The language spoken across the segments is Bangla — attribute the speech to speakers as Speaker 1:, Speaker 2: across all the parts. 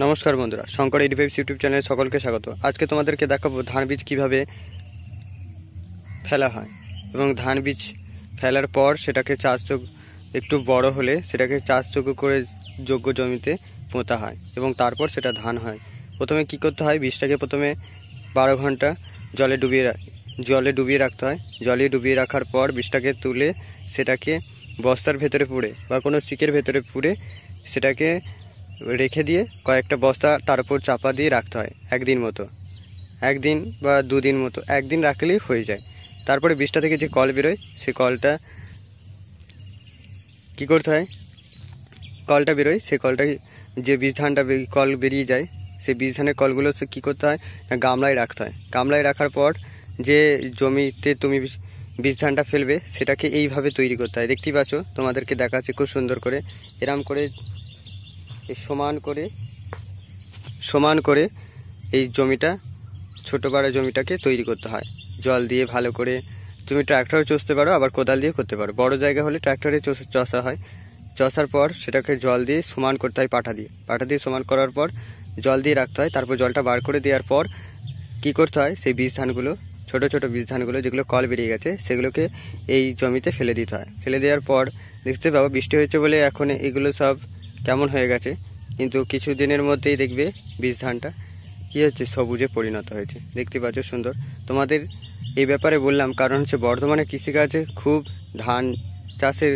Speaker 1: নমস্কার বন্ধুরা, শঙ্কর 85 ইউটিউব চ্যানেলে সকলকে স্বাগত। আজকে তোমাদেরকে দেখাবো ধান বীজ কীভাবে ফেলা হয় এবং ধান বীজ ফেলার পর সেটাকে চাষযোগ্য একটু বড় হলে সেটাকে চাষযোগ্য করে যোগ্য জমিতে পোঁতা হয় এবং তারপর সেটা ধান হয়। প্রথমে কি করতে হয়, বীজটাকে প্রথমে 12 ঘন্টা জলে ডুবিয়ে রাখতে হয়। জলে ডুবিয়ে রাখার পর বীজটাকে তুলে সেটাকে বস্তার ভেতরে পুরে বা কোনো চিকের ভেতরে পুরে সেটাকে রেখে দিয়ে কয়েকটা বস্তা তার উপর চাপা দিয়ে রাখতে হয় একদিন বা দুদিন মতো। একদিন রাখলেই হয়ে যায়। তারপরে বীজটা থেকে যে কল বেরোয় সেই কলটা কী করতে হয়, সেই কলটা যে বীজ ধানটা কল বেরিয়ে যায় সেই বীজ ধানের কলগুলো সে কী করতে হয়, গামলায় রাখতে হয়। গামলায় রাখার পর যে জমিতে তুমি বীজ ধানটা ফেলবে সেটাকে এইভাবে তৈরি করতে হয়। দেখতেই পাচ্ছ, তোমাদেরকে দেখাচ্ছি খুব সুন্দর করে। এরম করে সমান করে এই জমিটা, ছোটো বড় জমিটাকে তৈরি করতে হয়। জল দিয়ে ভালো করে তুমি ট্র্যাক্টরে চষতে পারো, আবার কোদাল দিয়ে করতে পারো। বড় জায়গা হলে ট্র্যাক্টরে চষা হয়। চষার পর সেটাকে জল দিয়ে সমান করতে হয়, পাটা দিয়ে সমান করার পর জল দিয়ে রাখতে হয়। তারপর জলটা বার করে দেওয়ার পর কী করতে হয়, সেই বীজ ধানগুলো, ছোটো ছোটো বীজ ধানগুলো যেগুলো কল বেরিয়ে গেছে সেগুলোকে এই জমিতে ফেলে দিতে হয়। ফেলে দেওয়ার পর দেখতে পাবো বৃষ্টি হয়েছে বলে এখন এগুলো সব কেমন হয়ে গেছে, কিন্তু কিছু দিনের মধ্যেই দেখবে বীজ ধানটা কী হচ্ছে, সবুজে পরিণত হয়েছে। দেখতে পাচ্ছ সুন্দর। তোমাদের এই ব্যাপারে বললাম কারণ হচ্ছে বর্ধমানে কৃষিকাজে খুব ধান চাষের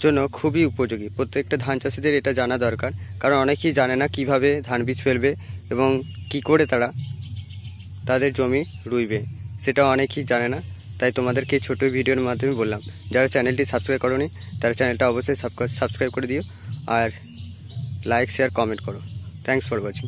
Speaker 1: জন্য খুবই উপযোগী। প্রত্যেকটা ধান চাষিদের এটা জানা দরকার, কারণ অনেকেই জানে না কিভাবে ধান বীজ ফেলবে এবং কি করে তারা তাদের জমি রুইবে, সেটা অনেকেই জানে না। তাই তোমাদেরকে এই ছোটো ভিডিওর মাধ্যমে বললাম। যারা চ্যানেলটি সাবস্ক্রাইব করোনি তারা চ্যানেলটা অবশ্যই সাবস্ক্রাইব করে দিও আর লাইক শেয়ার কমেন্ট করো। Thanks for watching.